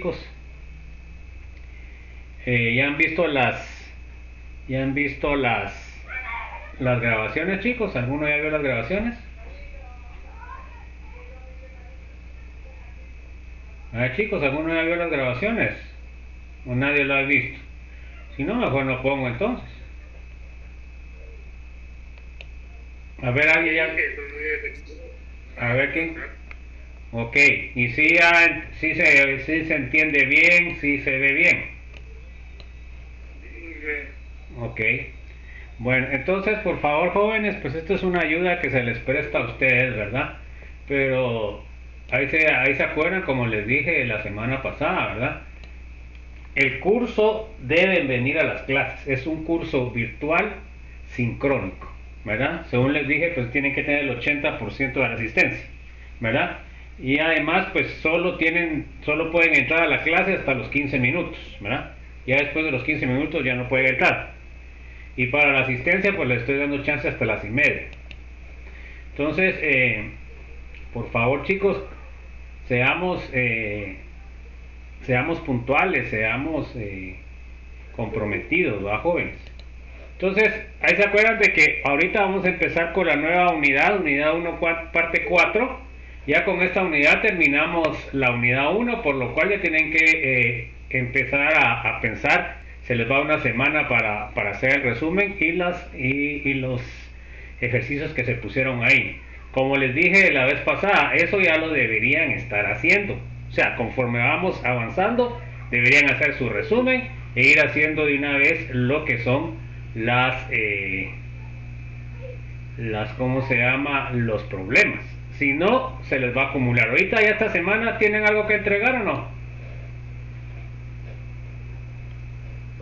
Chicos, ya han visto las grabaciones, chicos. ¿Alguno ya vio las grabaciones? A ver, chicos, ¿alguno ya vio las grabaciones? ¿O nadie lo ha visto? Si no, mejor no pongo entonces. A ver, alguien ya. A ver quién. Ok, y si ya, si se entiende bien, si se ve bien. Ok. Bueno, entonces, por favor, jóvenes, pues esto es una ayuda que se les presta a ustedes, ¿verdad? Pero ahí se acuerdan, como les dije la semana pasada, ¿verdad? El curso deben venir a las clases. Es un curso virtual sincrónico, ¿verdad? Según les dije, pues tienen que tener el 80% de la asistencia, ¿verdad? Y además, pues solo pueden entrar a la clase hasta los 15 minutos, ¿verdad? Ya después de los 15 minutos ya no pueden entrar. Y para la asistencia, pues les estoy dando chance hasta las y media. Entonces, por favor, chicos, seamos, seamos puntuales, seamos comprometidos, ¿va, jóvenes? Entonces, ahí se acuerdan de que ahorita vamos a empezar con la nueva unidad 1, parte 4. Ya con esta unidad terminamos la unidad 1, por lo cual ya tienen que empezar a pensar. Se les va una semana para hacer el resumen y los ejercicios que se pusieron ahí. Como les dije la vez pasada, eso ya lo deberían estar haciendo. O sea, conforme vamos avanzando, deberían hacer su resumen e ir haciendo de una vez lo que son ¿cómo se llama? Los problemas. Si no, se les va a acumular. Ahorita ya esta semana tienen algo que entregar o no.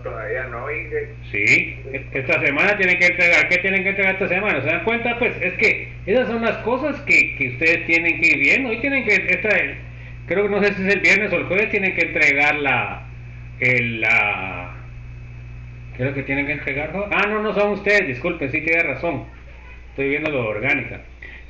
Todavía no, Inge. Sí, esta semana tienen que entregar. ¿Qué tienen que entregar esta semana? ¿Se dan cuenta? Pues es que esas son las cosas que ustedes tienen que ir viendo. Hoy tienen que, creo que no sé si es el viernes o el jueves, tienen que entregar ¿qué es lo que tienen que entregar? Ah, no, no son ustedes, disculpen, sí tiene razón. Estoy viendo lo orgánica.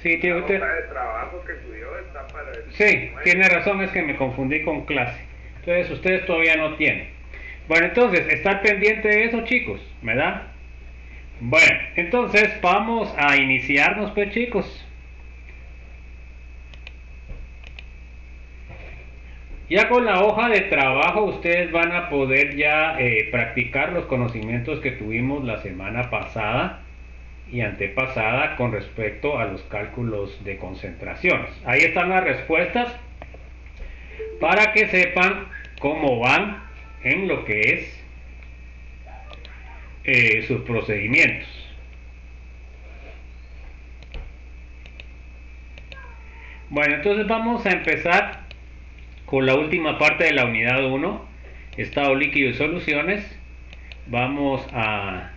Sí, tiene usted. La hoja de trabajo que subió está para el Sí, tiene razón, es que me confundí con clase. Entonces ustedes todavía no tienen. Bueno, entonces, estar pendiente de eso, chicos, ¿verdad? Bueno, entonces vamos a iniciarnos, pues, chicos. Ya con la hoja de trabajo ustedes van a poder ya practicar los conocimientos que tuvimos la semana pasada y antepasada con respecto a los cálculos de concentraciones. Ahí están las respuestas para que sepan cómo van en lo que es sus procedimientos. Bueno, entonces vamos a empezar con la última parte de la unidad 1, estado líquido y soluciones. Vamos a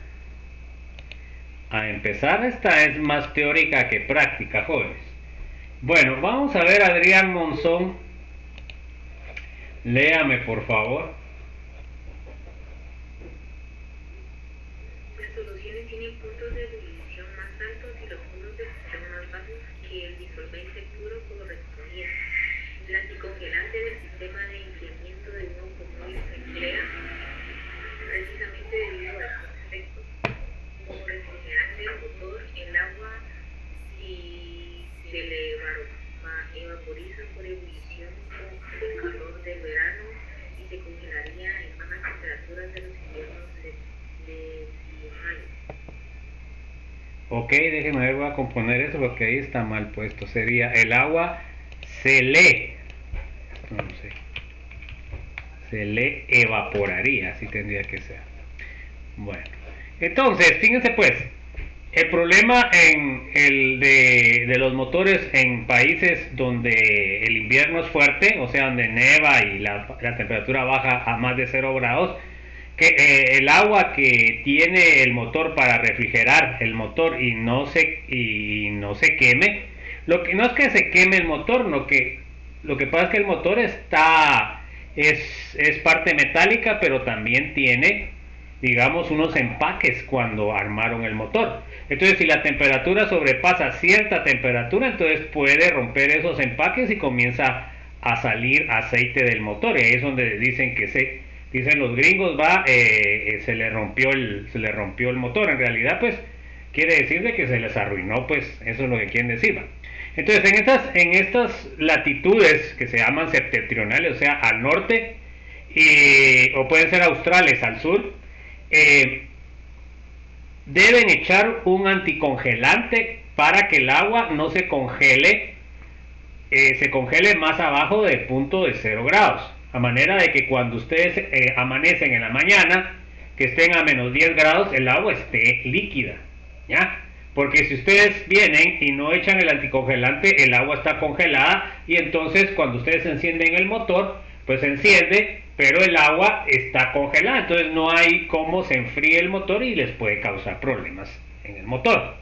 empezar. Esta es más teórica que práctica, jóvenes. Bueno, vamos a ver, Adrián Monzón, léame por favor. Las soluciones tienen puntos de ebullición más altos y los puntos de fusión más bajos que el disolvente puro correspondiente. El anticongelante del sistema de enfriamiento de un automóvil se emplea precisamente debido a estos efectos. Como refrigerante del motor, el agua, si se le evaporiza por ebullición con el calor del verano y se congelaría en bajas temperaturas de los inviernos de 10 años. Ok, déjenme ver, voy a componer eso porque ahí está mal puesto. Sería el agua se le, no sé, se le evaporaría, así tendría que ser. Bueno, entonces, fíjense pues, el problema de los motores en países donde el invierno es fuerte, o sea, donde neva y la temperatura baja a más de 0 grados, que el agua que tiene el motor para refrigerar el motor y no se queme, lo que no es que se queme el motor, lo que pasa es que el motor es parte metálica, pero también tiene, digamos, unos empaques cuando armaron el motor. Entonces, si la temperatura sobrepasa cierta temperatura, entonces puede romper esos empaques y comienza a salir aceite del motor, y ahí es donde dicen que dicen los gringos se le rompió el motor. En realidad pues quiere decir de que se les arruinó, pues eso es lo que quieren decir, ¿va? Entonces en estas latitudes que se llaman septentrionales, o sea al norte, o pueden ser australes al sur, deben echar un anticongelante para que el agua no se congele más abajo del punto de 0 grados, a manera de que cuando ustedes amanecen en la mañana, que estén a menos 10 grados, el agua esté líquida, ¿ya? Porque si ustedes vienen y no echan el anticongelante, el agua está congelada, y entonces cuando ustedes encienden el motor, pues se enciende, pero el agua está congelada, entonces no hay cómo se enfríe el motor y les puede causar problemas en el motor.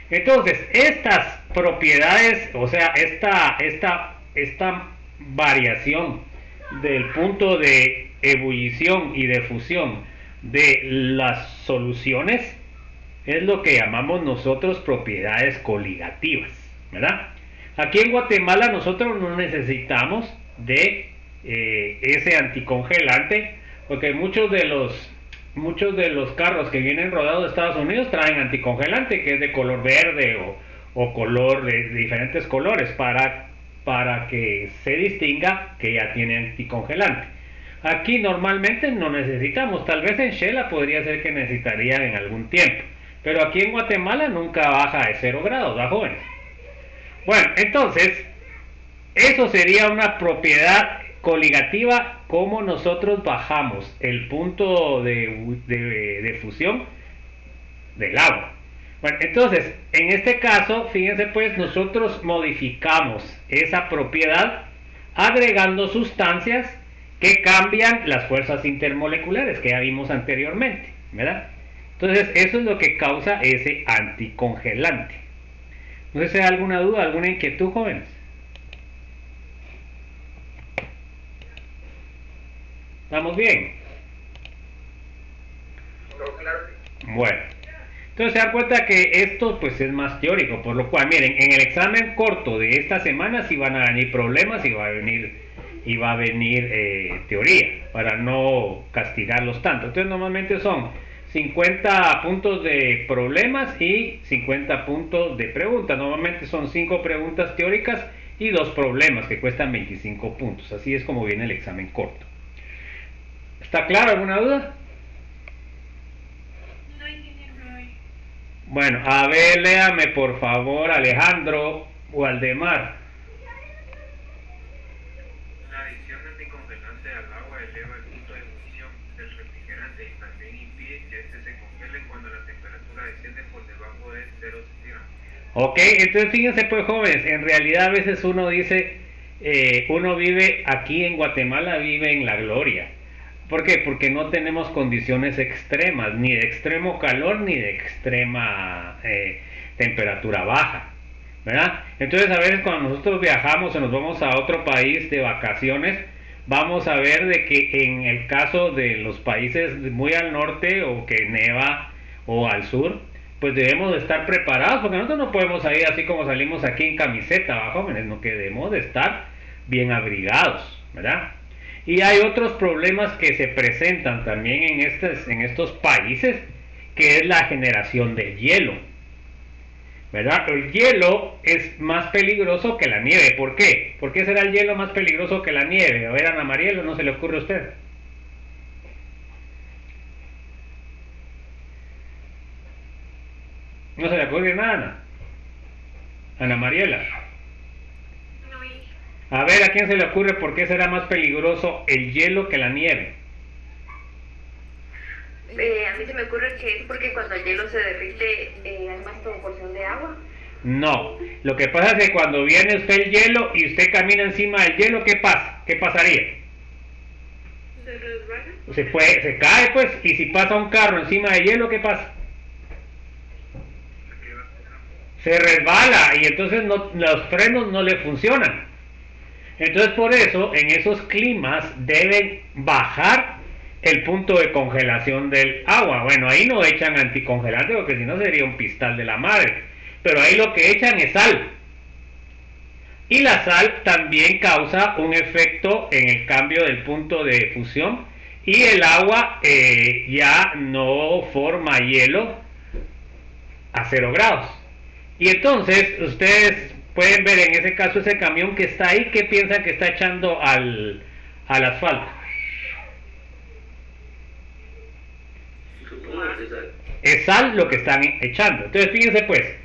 Entonces, estas propiedades, o sea, esta variación del punto de ebullición y de fusión de las soluciones es lo que llamamos nosotros propiedades coligativas, ¿verdad? Aquí en Guatemala nosotros no necesitamos de ese anticongelante, porque muchos de los carros que vienen rodados de Estados Unidos traen anticongelante, que es de color verde o color de diferentes colores, para que se distinga que ya tiene anticongelante. Aquí normalmente no necesitamos, tal vez en Shela podría ser que necesitarían en algún tiempo, pero aquí en Guatemala nunca baja de 0 grados, ¿verdad, jóvenes? Bueno, entonces, eso sería una propiedad coligativa, como nosotros bajamos el punto de fusión del agua. Bueno, entonces, en este caso, fíjense pues, nosotros modificamos esa propiedad agregando sustancias que cambian las fuerzas intermoleculares que ya vimos anteriormente, ¿verdad? Entonces, eso es lo que causa ese anticongelante. No sé si hay alguna duda, alguna inquietud, jóvenes. ¿Estamos bien? Bueno, entonces se dan cuenta que esto pues es más teórico, por lo cual miren, en el examen corto de esta semana sí van a venir problemas y va a venir teoría, para no castigarlos tanto. Entonces normalmente son 50 puntos de problemas y 50 puntos de preguntas. Normalmente son 5 preguntas teóricas y 2 problemas que cuestan 25 puntos. Así es como viene el examen corto. ¿Está claro? ¿Alguna duda? Bueno, a ver, léame por favor, Alejandro Waldemar. La adición de anticongelante al agua eleva el punto de ebullición del refrigerante y también impide que este se congele cuando la temperatura desciende por debajo de 0 centígrados. Ok, entonces fíjense pues, jóvenes, en realidad a veces uno dice, uno vive aquí en Guatemala, vive en la gloria. ¿Por qué? Porque no tenemos condiciones extremas, ni de extremo calor ni de extrema temperatura baja, ¿verdad? Entonces a veces cuando nosotros viajamos o nos vamos a otro país de vacaciones, vamos a ver de que en el caso de los países muy al norte o que neva o al sur, pues debemos de estar preparados, porque nosotros no podemos salir así como salimos aquí en camiseta, ¿va, jóvenes? No, que debemos de estar bien abrigados, ¿verdad? Y hay otros problemas que se presentan también en estos países, que es la generación del hielo, ¿verdad? El hielo es más peligroso que la nieve. ¿Por qué? ¿Por qué será el hielo más peligroso que la nieve? A ver, Ana Mariela, ¿no se le ocurre a usted? ¿No se le ocurre nada, Ana Mariela? A ver, ¿a quién se le ocurre por qué será más peligroso el hielo que la nieve? A mí se me ocurre que es porque cuando el hielo se derrite hay más proporción de agua. No, lo que pasa es que cuando viene usted el hielo y usted camina encima del hielo, ¿qué pasa? ¿Qué pasaría? ¿Se Se resbala? se cae pues, y si pasa un carro encima del hielo, ¿qué pasa? Se resbala y entonces los frenos no le funcionan. Entonces por eso en esos climas deben bajar el punto de congelación del agua. Bueno, ahí no echan anticongelante porque si no sería un pistal de la madre, pero ahí lo que echan es sal Y la sal también causa un efecto en el cambio del punto de fusión y el agua ya no forma hielo a 0 grados. Y entonces ustedes pueden ver en ese caso ese camión que está ahí, ¿qué piensan que está echando al asfalto? Es sal lo que están echando. Entonces fíjense pues,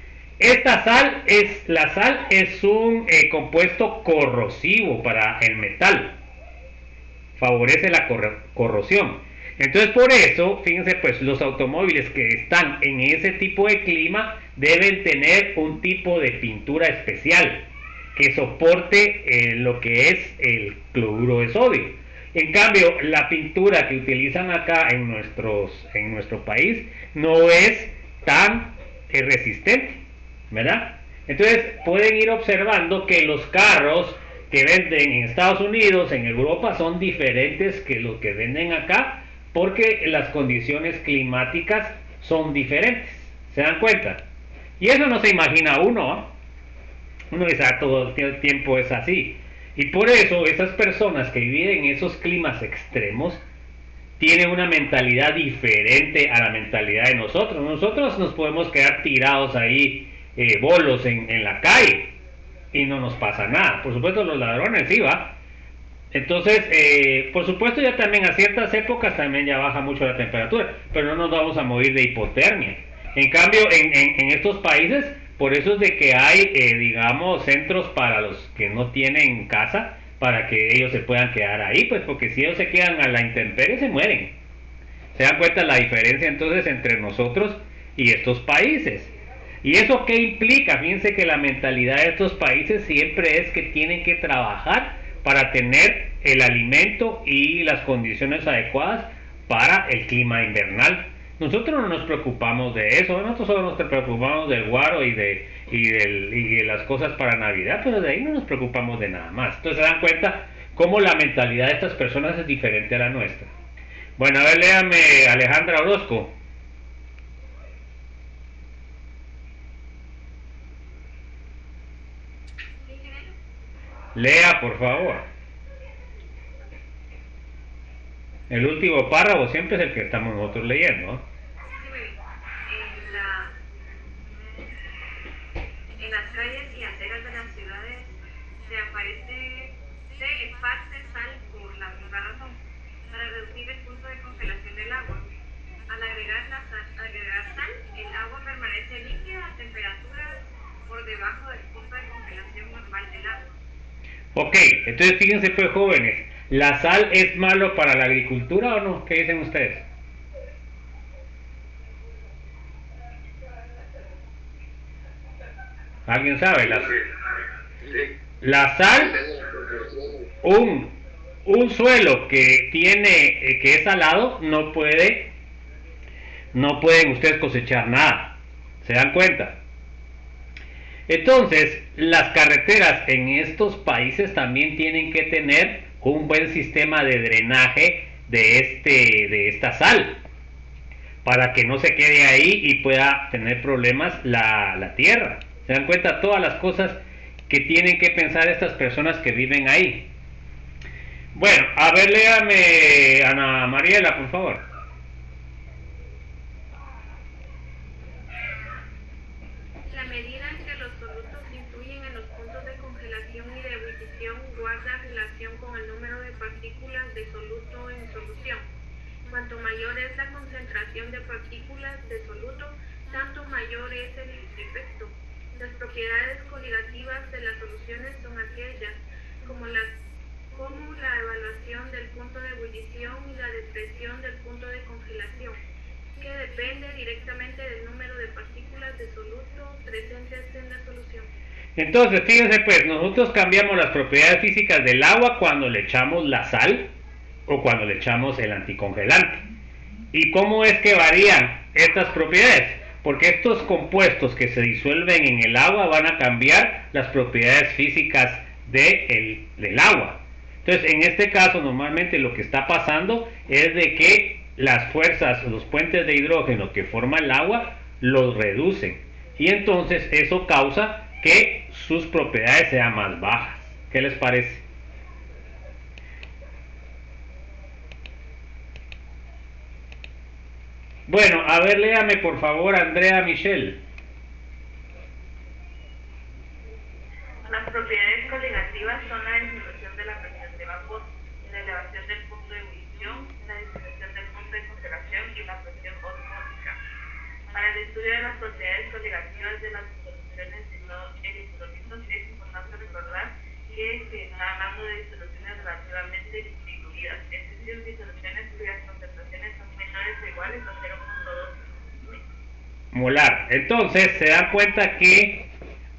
la sal es un compuesto corrosivo para el metal, favorece la corrosión. Entonces por eso, fíjense pues, los automóviles que están en ese tipo de clima deben tener un tipo de pintura especial que soporte lo que es el cloruro de sodio. En cambio, la pintura que utilizan acá en nuestro país no es tan resistente, ¿verdad? Entonces pueden ir observando que los carros que venden en Estados Unidos, en Europa, son diferentes que los que venden acá, porque las condiciones climáticas son diferentes. ¿Se dan cuenta? Y eso no se imagina uno, ¿eh? Uno dice, todo el tiempo es así. Y por eso esas personas que viven en esos climas extremos tienen una mentalidad diferente a la mentalidad de nosotros. Nosotros nos podemos quedar tirados ahí, bolos en la calle, y no nos pasa nada. Por supuesto los ladrones sí, va. Entonces, por supuesto ya también a ciertas épocas también ya baja mucho la temperatura, pero no nos vamos a morir de hipotermia. En cambio, en estos países, por eso es de que hay, digamos, centros para los que no tienen casa, para que ellos se puedan quedar ahí, pues porque si ellos se quedan a la intemperie se mueren. ¿Se dan cuenta la diferencia entonces entre nosotros y estos países? ¿Y eso qué implica? Fíjense que la mentalidad de estos países siempre es que tienen que trabajar para tener el alimento y las condiciones adecuadas para el clima invernal. Nosotros no nos preocupamos de eso, nosotros solo nos preocupamos del guaro y de las cosas para Navidad, pero de ahí no nos preocupamos de nada más. Entonces se dan cuenta cómo la mentalidad de estas personas es diferente a la nuestra. Bueno, a ver, léame Alejandra Orozco. Lea, por favor. El último párrafo siempre es el que estamos nosotros leyendo, ¿no? En las calles y aceras de las ciudades se esparce sal por la misma razón, para reducir el punto de congelación del agua. Al agregar sal, el agua permanece líquida a temperaturas por debajo del punto de congelación normal del agua. Ok, entonces fíjense pues, jóvenes, ¿la sal es malo para la agricultura o no? ¿Qué dicen ustedes? ¿Alguien sabe? La sal, un suelo que tiene, que es salado, no pueden ustedes cosechar nada. ¿Se dan cuenta? Entonces, las carreteras en estos países también tienen que tener un buen sistema de drenaje de esta sal, para que no se quede ahí y pueda tener problemas la tierra. ¿Se dan cuenta todas las cosas que tienen que pensar estas personas que viven ahí? Bueno, a ver, léame Ana Mariela, por favor. La medida en que los solutos influyen en los puntos de congelación y de ebullición guarda relación con el número de partículas de soluto en solución. Cuanto mayor es la concentración de partículas de soluto, tanto mayor es el efecto. Las propiedades coligativas de las soluciones son aquellas como la evaluación del punto de ebullición y la depresión del punto de congelación, que depende directamente del número de partículas de soluto presentes en la solución. Entonces, fíjense pues, nosotros cambiamos las propiedades físicas del agua cuando le echamos la sal o cuando le echamos el anticongelante. ¿Y cómo es que varían estas propiedades? Porque estos compuestos que se disuelven en el agua van a cambiar las propiedades físicas del agua. Entonces, en este caso, normalmente lo que está pasando es de que las fuerzas, los puentes de hidrógeno que forma el agua, los reducen. Y entonces eso causa que sus propiedades sean más bajas. ¿Qué les parece? Bueno, a ver, léame por favor, Andrea Michelle. Las propiedades coligativas son la disminución de la presión de vapor, la elevación del punto de ebullición, la disminución del punto de congelación y la presión osmótica. Para el estudio de las propiedades coligativas de las disoluciones de electrolitos es importante recordar que se está hablando de disoluciones relativamente diluidas, es decir, disoluciones cuyas concentraciones son menores o iguales a 0.2 molar. Entonces se dan cuenta que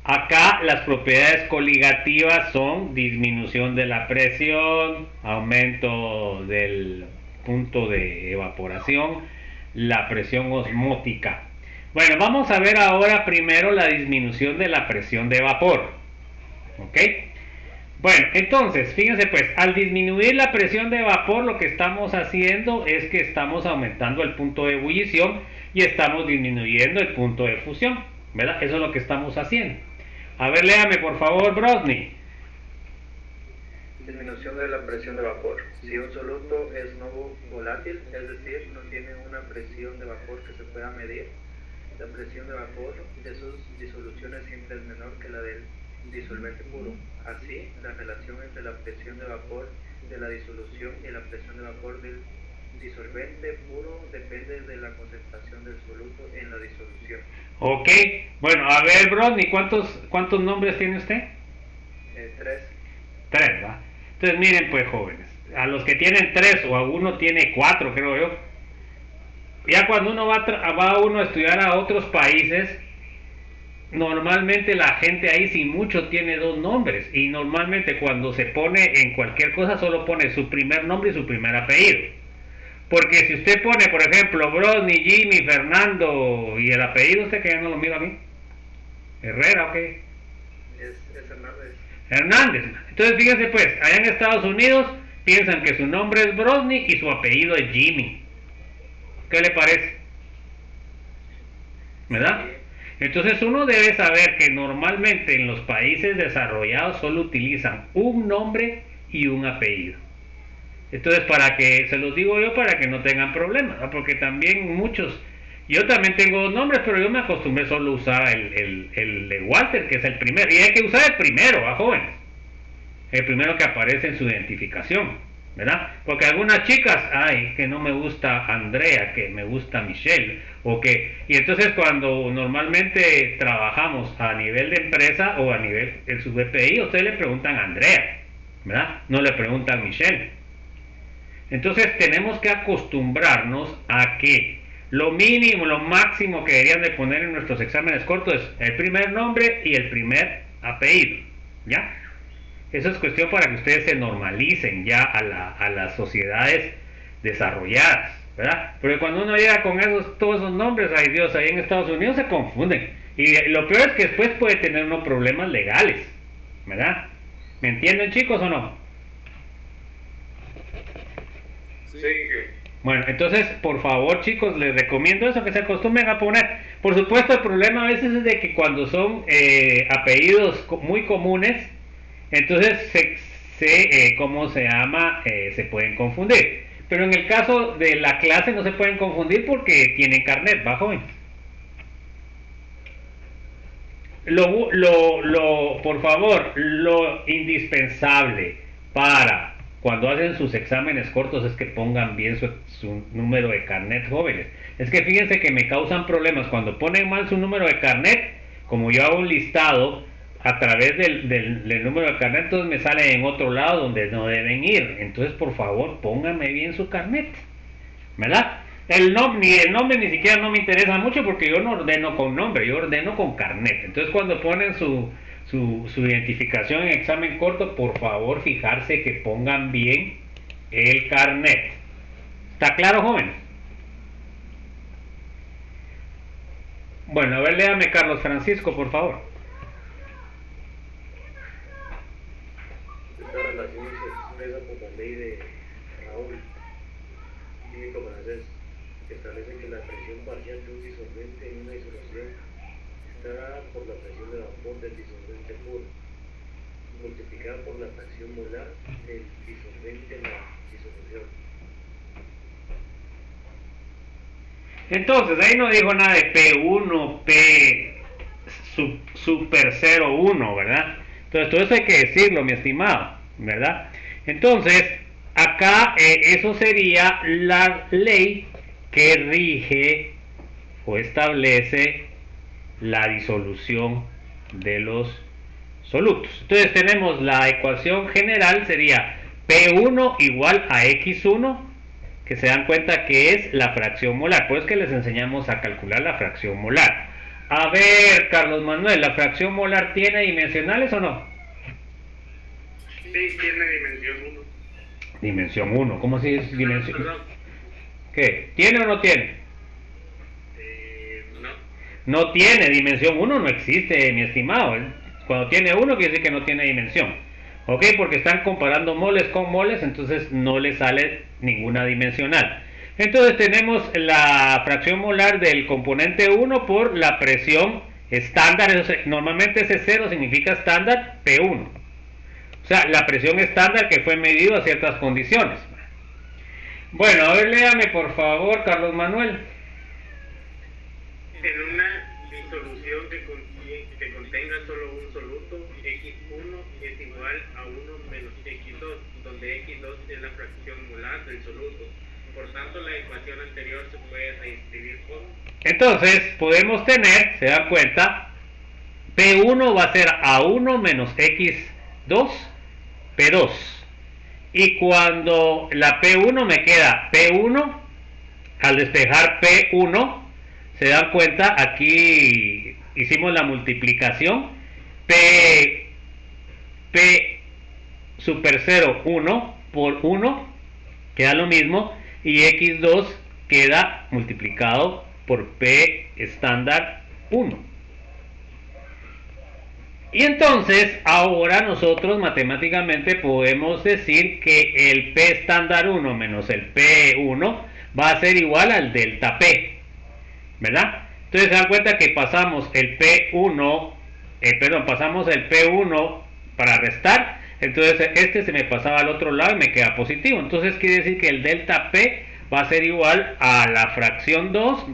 acá las propiedades coligativas son disminución de la presión, aumento del punto de evaporación, la presión osmótica. Bueno, vamos a ver ahora primero la disminución de la presión de vapor. ¿Ok? Bueno, entonces, fíjense pues, al disminuir la presión de vapor lo que estamos haciendo es que estamos aumentando el punto de ebullición y estamos disminuyendo el punto de fusión, ¿verdad? Eso es lo que estamos haciendo. A ver, léame por favor, Brosny. Disminución de la presión de vapor. Si un soluto es no volátil, es decir, no tiene una presión de vapor que se pueda medir, la presión de vapor de sus disoluciones siempre es menor que la del disolvente puro. Así, la relación entre la presión de vapor de la disolución y la presión de vapor del disolvente puro depende de la concentración del soluto en la disolución. Ok, bueno, a ver, Brosny, ¿cuántos nombres tiene usted? 3. 3, ¿va? Entonces miren pues, jóvenes, a los que tienen 3 o alguno tiene 4, creo yo, ya cuando uno va uno a estudiar a otros países, normalmente la gente ahí sin mucho tiene 2 nombres, y normalmente cuando se pone en cualquier cosa solo pone su primer nombre y su primer apellido. Porque si usted pone, por ejemplo, Brosny, Jimmy, Fernando y el apellido, usted que ya no lo mira a mí, Herrera, ¿o qué? Es Hernández. Hernández. Entonces fíjense pues, allá en Estados Unidos piensan que su nombre es Brosny y su apellido es Jimmy. ¿Qué le parece? ¿Verdad? Entonces uno debe saber que normalmente en los países desarrollados solo utilizan un nombre y un apellido. Entonces para que, se los digo yo para que no tengan problemas, ¿no? Porque también muchos, yo también tengo 2 nombres, pero yo me acostumbré solo a usar el de Walter, que es el primero, y hay que usar el primero, ¿va, jóvenes? El primero que aparece en su identificación, ¿verdad? Porque algunas chicas, ay, que no me gusta Andrea, que me gusta Michelle, y entonces cuando normalmente trabajamos a nivel de empresa o a nivel en su BPI, ustedes le preguntan a Andrea, ¿verdad? No le preguntan Michelle. Entonces tenemos que acostumbrarnos a que lo mínimo, lo máximo que deberían de poner en nuestros exámenes cortos es el primer nombre y el primer apellido, ¿ya? Eso es cuestión para que ustedes se normalicen ya a las sociedades desarrolladas, ¿verdad? Porque cuando uno llega con todos esos nombres, ay Dios, ahí en Estados Unidos se confunden. Y lo peor es que después puede tener unos problemas legales, ¿verdad? ¿Me entienden, chicos, o no? Sí. Bueno, entonces, por favor, chicos, les recomiendo eso, que se acostumbren a poner. Por supuesto, el problema a veces es de que cuando son apellidos muy comunes, entonces ¿cómo se llama? Se pueden confundir. Pero en el caso de la clase no se pueden confundir porque tienen carnet, ¿va, joven? Por favor, lo indispensable para cuando hacen sus exámenes cortos es que pongan bien su número de carnet, jóvenes. Es que fíjense que me causan problemas cuando ponen mal su número de carnet. Como yo hago un listado a través del número de carnet, entonces me sale en otro lado donde no deben ir. Entonces, por favor, pónganme bien su carnet, ¿verdad? El nombre ni siquiera no me interesa mucho porque yo no ordeno con nombre, yo ordeno con carnet. Entonces, cuando ponen su identificación en examen corto, por favor fijarse que pongan bien el carnet. ¿Está claro, jóvenes? Bueno, a ver, léame Carlos Francisco, por favor. Esta relación se expresa por la ley de Raoul, químico francés, que establece que la presión parcial de un disolvente en una disolución está por la presión de vapor del disolvente puro, multiplicada por la fracción molar del disolvente en la disolución. Entonces, ahí no dijo nada de P1, P super 01, ¿verdad? Entonces, todo eso hay que decirlo, mi estimado, ¿verdad? Entonces, acá eso sería la ley que rige o establece la disolución de los solutos. Entonces, tenemos la ecuación general, sería P1 igual a X1, que se dan cuenta que es la fracción molar. Por eso es que les enseñamos a calcular la fracción molar. A ver, Carlos Manuel, ¿la fracción molar tiene dimensionales o no? Sí, tiene dimensión 1. Dimensión 1, ¿cómo así es dimensión? Perdón. ¿Qué? ¿Tiene o no tiene? No. No tiene dimensión 1, no existe, mi estimado. Cuando tiene 1 quiere decir que no tiene dimensión. ¿Ok? Porque están comparando moles con moles, entonces no le sale ninguna dimensional. Entonces tenemos la fracción molar del componente 1 por la presión estándar. Normalmente ese 0 significa estándar P1. O sea, la presión estándar que fue medido a ciertas condiciones. Bueno, a ver, léame por favor, Carlos Manuel. En una disolución que contenga solo un soluto, X1 es igual a 1 menos X2, donde X2 es la fracción molar del soluto. Por tanto, la ecuación anterior se puede reescribir como... Entonces, podemos tener, se dan cuenta, P1 va a ser A1 menos X2, P2. Y cuando la P1 me queda P1, al despejar P1, se dan cuenta, aquí hicimos la multiplicación, P super 0, 1 por 1, queda lo mismo, y X2 queda multiplicado por P estándar 1. Y entonces, ahora nosotros matemáticamente podemos decir que el P estándar 1 menos el P1 va a ser igual al delta P, ¿verdad? Entonces se dan cuenta que pasamos el P1, pasamos el P1 para restar, entonces este se me pasaba al otro lado y me queda positivo. Entonces quiere decir que el delta P va a ser igual a la fracción 2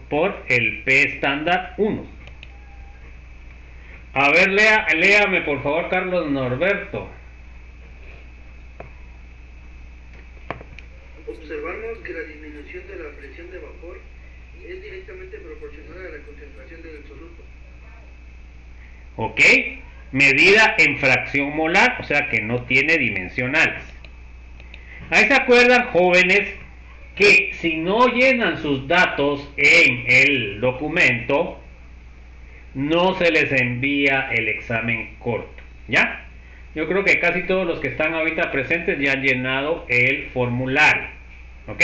por el P estándar 1. A ver, léame por favor, Carlos Norberto. Observamos que la disminución de la presión de vapor es directamente proporcional a la concentración del soluto. ¿Ok? Medida en fracción molar, o sea que no tiene dimensionales. Ahí se acuerdan, jóvenes, que si no llenan sus datos en el documento, no se les envía el examen corto, ¿ya? Yo creo que casi todos los que están ahorita presentes ya han llenado el formulario, ¿ok?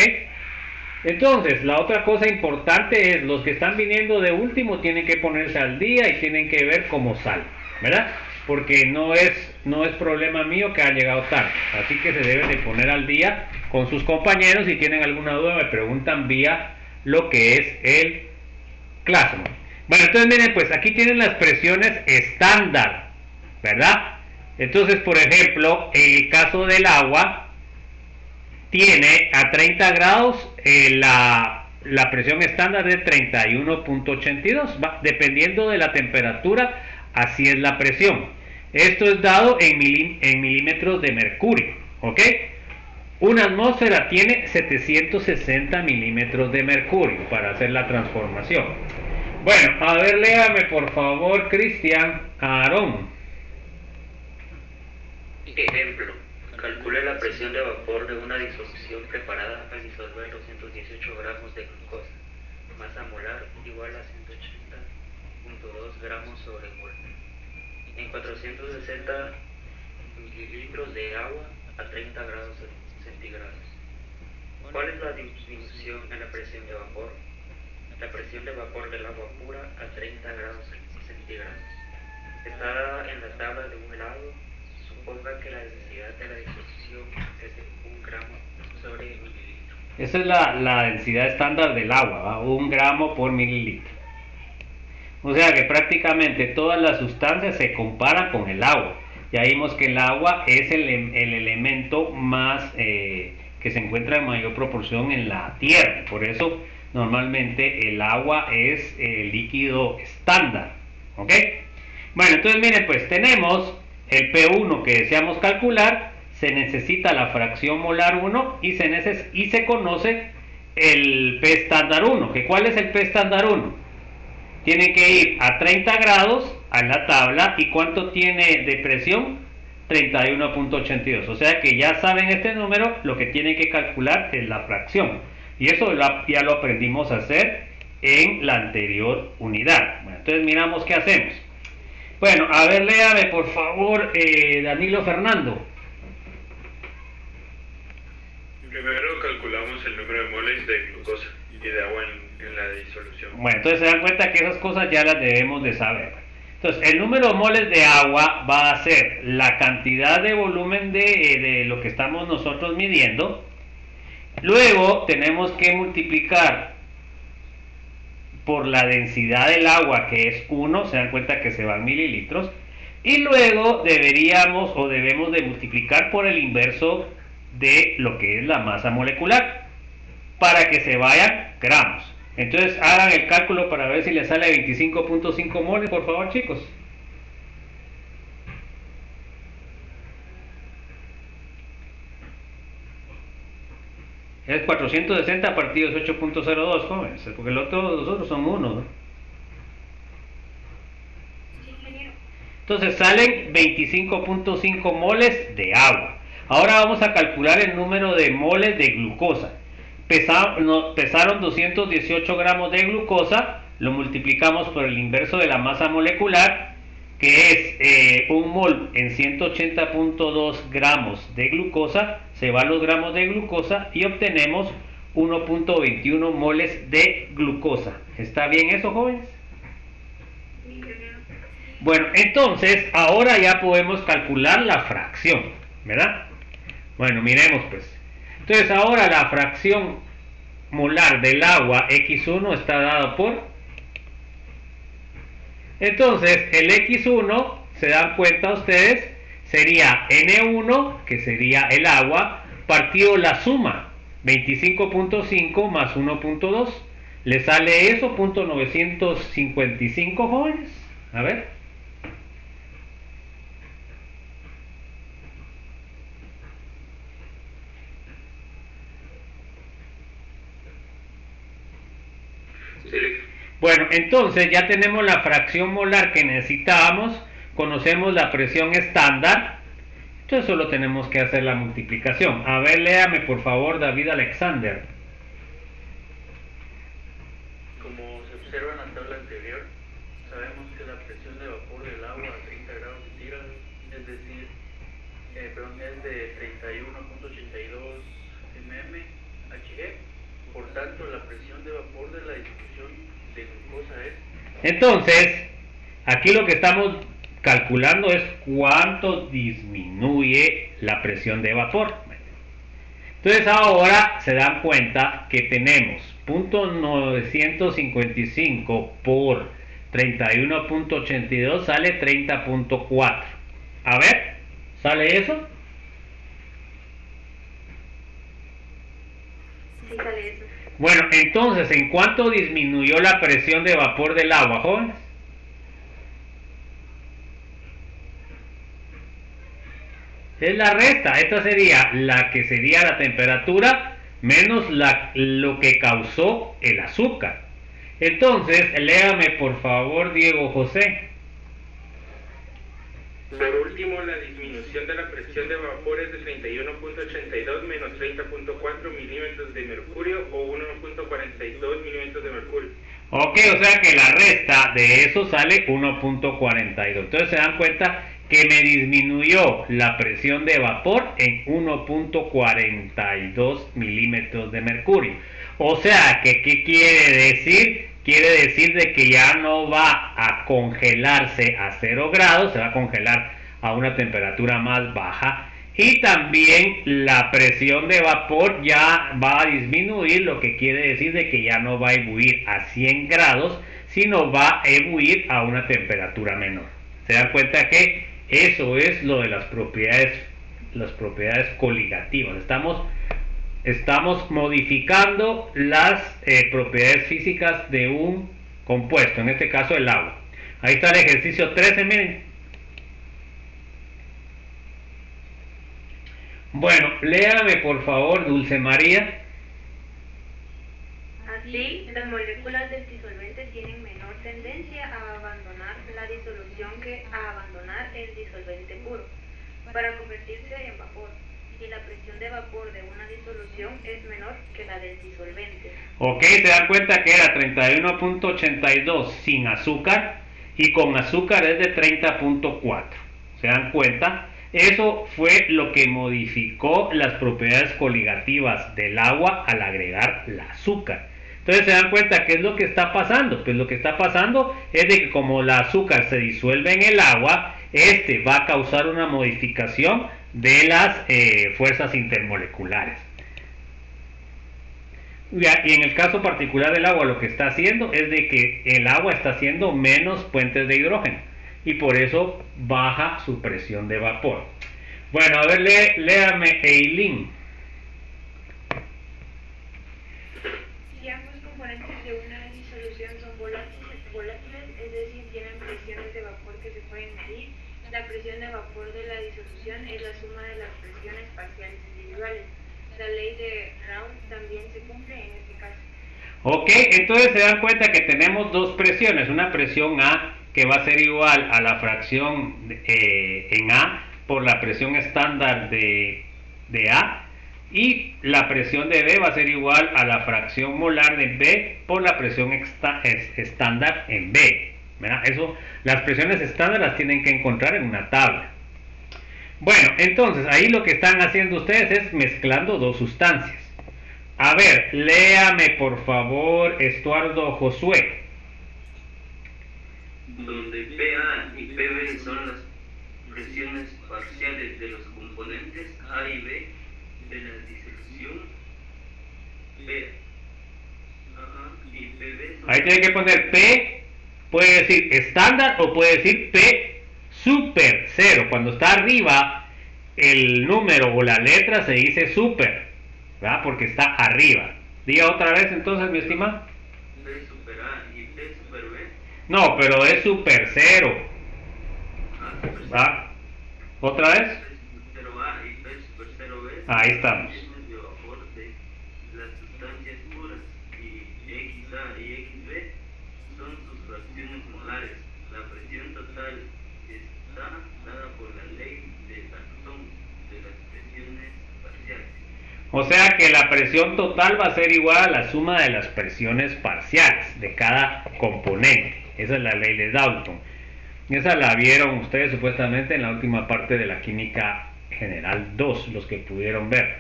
Entonces, la otra cosa importante es, los que están viniendo de último tienen que ponerse al día y tienen que ver cómo sale, ¿verdad? Porque no es problema mío que han llegado tarde, así que se deben de poner al día con sus compañeros. Si tienen alguna duda me preguntan vía lo que es el Classroom. Bueno, entonces miren, pues aquí tienen las presiones estándar, ¿verdad? Entonces, por ejemplo, en el caso del agua, tiene a 30 grados la presión estándar de 31.82, dependiendo de la temperatura, así es la presión. Esto es dado en milímetros de mercurio, ¿ok? Una atmósfera tiene 760 milímetros de mercurio para hacer la transformación. Bueno, a ver, léame por favor, Cristian Aarón. Ejemplo, calcule la presión de vapor de una disolución preparada al disolver 218 gramos de glucosa, masa molar igual a 180.2 gramos sobre mol, en 460 mililitros de agua a 30 grados centígrados. ¿Cuál es la disminución en la presión de vapor? La presión de vapor del agua pura a 30 grados centígrados. Está en la tabla de un lado. Suponga que la densidad de la disolución es de 1 gramo sobre mililitro. Esa es la densidad estándar del agua, ¿va? 1 gramo por mililitro. O sea que prácticamente todas las sustancias se comparan con el agua. Ya vimos que el agua es el elemento más que se encuentra en mayor proporción en la Tierra. Por eso normalmente el agua es el líquido estándar. ¿Ok? Bueno, entonces miren, pues tenemos el P1 que deseamos calcular. Se necesita la fracción molar 1 y se conoce el P estándar 1. ¿Cuál es el P estándar 1? Tiene que ir a 30 grados a la tabla. ¿Y cuánto tiene de presión? 31.82. O sea que ya saben este número, lo que tienen que calcular es la fracción. Y eso ya lo aprendimos a hacer en la anterior unidad. Bueno, entonces miramos qué hacemos. Bueno, a ver, léame por favor, Danilo Fernando. Primero calculamos el número de moles de glucosa y de agua en la disolución. Bueno, entonces se dan cuenta que esas cosas ya las debemos de saber. Entonces, el número de moles de agua va a ser la cantidad de volumen de lo que estamos nosotros midiendo. Luego tenemos que multiplicar por la densidad del agua, que es 1, se dan cuenta que se van mililitros. Y luego debemos de multiplicar por el inverso de lo que es la masa molecular para que se vayan gramos. Entonces hagan el cálculo para ver si les sale 25.5 moles, por favor, chicos. Es 460 partidos 8.02, jóvenes, porque los otros son 1, ¿no? Entonces salen 25.5 moles de agua. Ahora vamos a calcular el número de moles de glucosa. Pesaron 218 gramos de glucosa, lo multiplicamos por el inverso de la masa molecular, que es 1 mol en 180.2 gramos de glucosa, se van los gramos de glucosa y obtenemos 1.21 moles de glucosa. ¿Está bien eso, jóvenes? Bueno, entonces ahora ya podemos calcular la fracción, ¿verdad? Bueno, miremos pues. Entonces ahora la fracción molar del agua X1 está dado por... Entonces el X1, se dan cuenta ustedes, sería N1, que sería el agua, partido la suma, 25.5 más 1.2. ¿Le sale eso? .955, jóvenes. A ver. Bueno, entonces ya tenemos la fracción molar que necesitábamos, conocemos la presión estándar, entonces solo tenemos que hacer la multiplicación. A ver, léame por favor, David Alexander. Como se observa en la tabla anterior, sabemos que la presión de vapor del agua a 30 grados centígrados, es decir, es de 31.82 mmHg. Por tanto, la presión de vapor de la disolución de glucosa es... Entonces, aquí lo que estamos calculando es cuánto disminuye la presión de vapor. Entonces ahora se dan cuenta que tenemos .955 por 31.82 sale 30.4. A ver, ¿sale eso? Sí, sale eso. Bueno, entonces, ¿en cuánto disminuyó la presión de vapor del agua, jóvenes? Es la resta. Esta sería la que sería la temperatura menos lo que causó el azúcar. Entonces, léame por favor, Diego José. Por último, la disminución de la presión de vapor es de 31.82 menos 30.4 milímetros de mercurio o 1.42 milímetros de mercurio. Ok, o sea que la resta de eso sale 1.42. Entonces se dan cuenta que me disminuyó la presión de vapor en 1.42 milímetros de mercurio. O sea que, ¿qué quiere decir? Quiere decir de que ya no va a congelarse a 0 grados, se va a congelar a una temperatura más baja y también la presión de vapor ya va a disminuir, lo que quiere decir de que ya no va a ebullir a 100 grados, sino va a ebullir a una temperatura menor. Se dan cuenta que eso es lo de las propiedades coligativas. Estamos modificando las propiedades físicas de un compuesto, en este caso el agua. Ahí está el ejercicio 13, miren. Bueno, léame por favor, Dulce María. Así, las moléculas del disolvente tienen menor tendencia a abandonar la disolución que a abandonar el disolvente puro, para convertirse en vapor, y la presión de vapor de una disolución es menor que la del disolvente. Ok, se dan cuenta que era 31.82 sin azúcar y con azúcar es de 30.4. ¿Se dan cuenta? Eso fue lo que modificó las propiedades coligativas del agua al agregar el azúcar. Entonces se dan cuenta, ¿qué es lo que está pasando? Pues lo que está pasando es de que como el azúcar se disuelve en el agua, este va a causar una modificación de las fuerzas intermoleculares. Y en el caso particular del agua, lo que está haciendo es de que el agua está haciendo menos puentes de hidrógeno y por eso baja su presión de vapor. Bueno, a ver, léame, Eileen. Si ambos componentes de una disolución son volátiles, es decir, tienen presiones de vapor que se pueden medir, la presión de vapor de la disolución es la suma de las presiones parciales individuales. La ley de Raoult también se cumple en este caso. Ok, entonces se dan cuenta que tenemos dos presiones, una presión A que va a ser igual a la fracción en A por la presión estándar de A, y la presión de B va a ser igual a la fracción molar de B por la presión estándar en B. ¿Verdad? Eso, las presiones estándar las tienen que encontrar en una tabla. Bueno, entonces ahí lo que están haciendo ustedes es mezclando dos sustancias. A ver, léame por favor, Estuardo Josué. Donde PA y PB son las presiones parciales de los componentes A y B de la disolución, PA y PB son... Ahí tiene que poner P, puede decir estándar o puede decir P super 0. Cuando está arriba el número o la letra se dice super, ¿verdad? Porque está arriba. Diga otra vez entonces, mi estimado. P super A y P super B. No, pero es super 0. ¿Va? ¿Otra vez? P super 0 A y P super 0 B. Ahí estamos. De vapor de las sustancias puras, y XA y XB son sus fracciones molares. La presión total está dada por la ley de Dalton de las presiones parciales. O sea que la presión total va a ser igual a la suma de las presiones parciales de cada componente. Esa es la ley de Dalton. Esa la vieron ustedes supuestamente en la última parte de la química general 2, los que pudieron ver.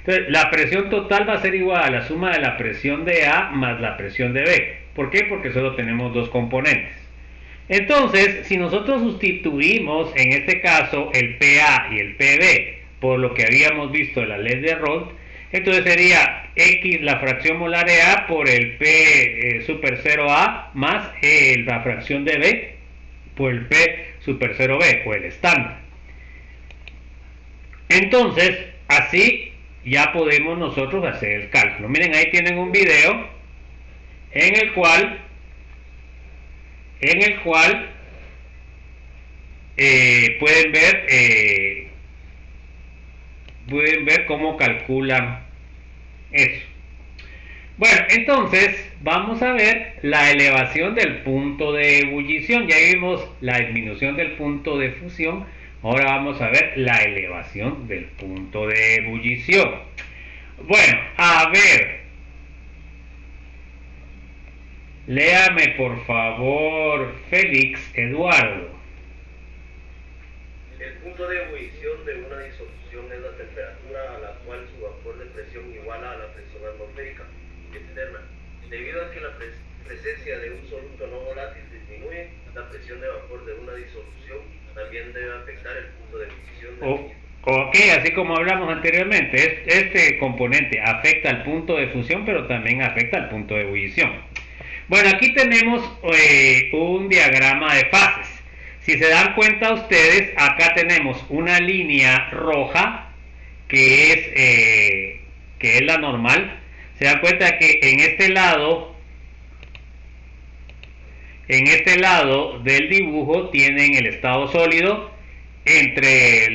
Entonces, la presión total va a ser igual a la suma de la presión de A más la presión de B. ¿Por qué? Porque solo tenemos dos componentes. Entonces, si nosotros sustituimos en este caso el PA y el PB por lo que habíamos visto en la ley de Raoult, entonces sería X la fracción molar de A por el P super 0A más la fracción de B por el P super 0B o el estándar. Entonces, así ya podemos nosotros hacer el cálculo. Miren, ahí tienen un video en el cual pueden ver cómo calculan eso. Bueno, entonces vamos a ver la elevación del punto de ebullición. Ya vimos la disminución del punto de fusión. Ahora vamos a ver la elevación del punto de ebullición. Bueno, a ver, léame por favor, Félix Eduardo. El punto de ebullición de una disolución es la temperatura a la cual su vapor de presión iguala a la presión atmosférica externa. Debido a que la presencia de un soluto no volátil disminuye, la presión de vapor de una disolución también debe afectar el punto de ebullición del mismo. Ok, así como hablamos anteriormente, este componente afecta al punto de fusión, pero también afecta al punto de ebullición. Bueno, aquí tenemos un diagrama de fases. Si se dan cuenta ustedes, acá tenemos una línea roja que es la normal. Se dan cuenta que en este lado del dibujo tienen el estado sólido, entre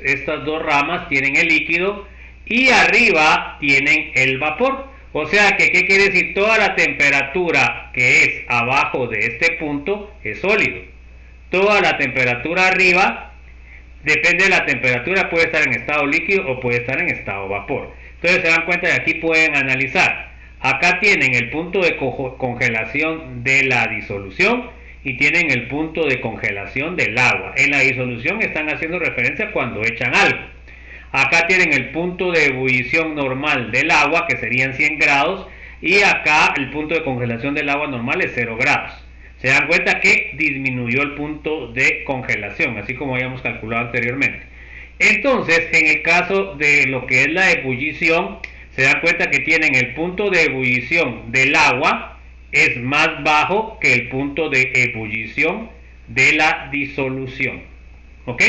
estas dos ramas tienen el líquido y arriba tienen el vapor. O sea que, ¿qué quiere decir? Toda la temperatura que es abajo de este punto es sólido. Toda la temperatura arriba, depende de la temperatura, puede estar en estado líquido o puede estar en estado vapor. Entonces se dan cuenta que aquí pueden analizar. Acá tienen el punto de congelación de la disolución y tienen el punto de congelación del agua. En la disolución están haciendo referencia cuando echan algo. Acá tienen el punto de ebullición normal del agua, que serían 100 grados, y acá el punto de congelación del agua normal es 0 grados. Se dan cuenta que disminuyó el punto de congelación, así como habíamos calculado anteriormente. Entonces, en el caso de lo que es la ebullición, se dan cuenta que tienen el punto de ebullición del agua es más bajo que el punto de ebullición de la disolución. ¿Ok?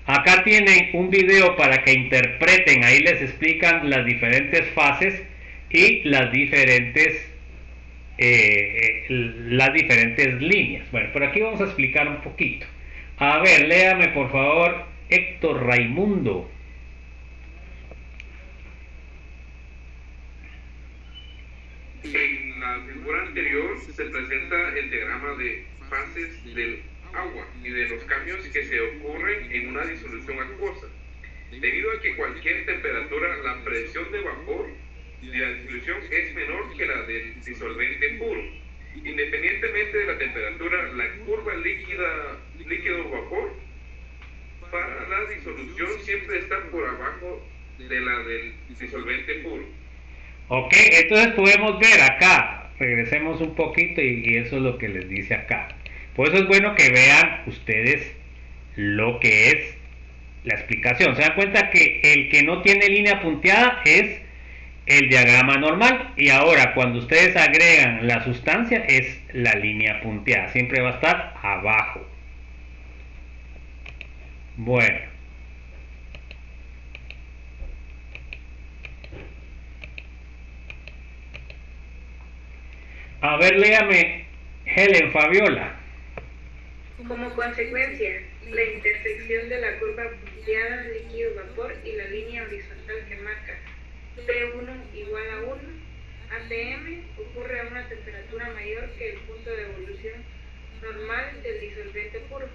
Acá tienen un video para que interpreten, ahí les explican las diferentes fases y las diferentes líneas. Bueno, por aquí vamos a explicar un poquito. A ver, léame por favor, Héctor Raimundo. En la figura anterior se presenta el diagrama de fases del agua y de los cambios que se ocurren en una disolución acuosa. Debido a que cualquier temperatura, la presión de vapor de la disolución es menor que la del disolvente puro. Independientemente de la temperatura, la curva líquido-vapor para la disolución siempre está por abajo de la del disolvente puro. Ok, entonces podemos ver acá, regresemos un poquito y eso es lo que les dice acá. Por eso es bueno que vean ustedes lo que es la explicación. Se dan cuenta que el que no tiene línea punteada es el diagrama normal, y ahora cuando ustedes agregan la sustancia es la línea punteada, siempre va a estar abajo. Bueno, a ver, léame Helen Fabiola. Como consecuencia, la intersección de la curva punteada líquido-vapor y la línea horizontal que marca P1 igual a 1 atm ocurre a una temperatura mayor que el punto de evolución normal del disolvente puro.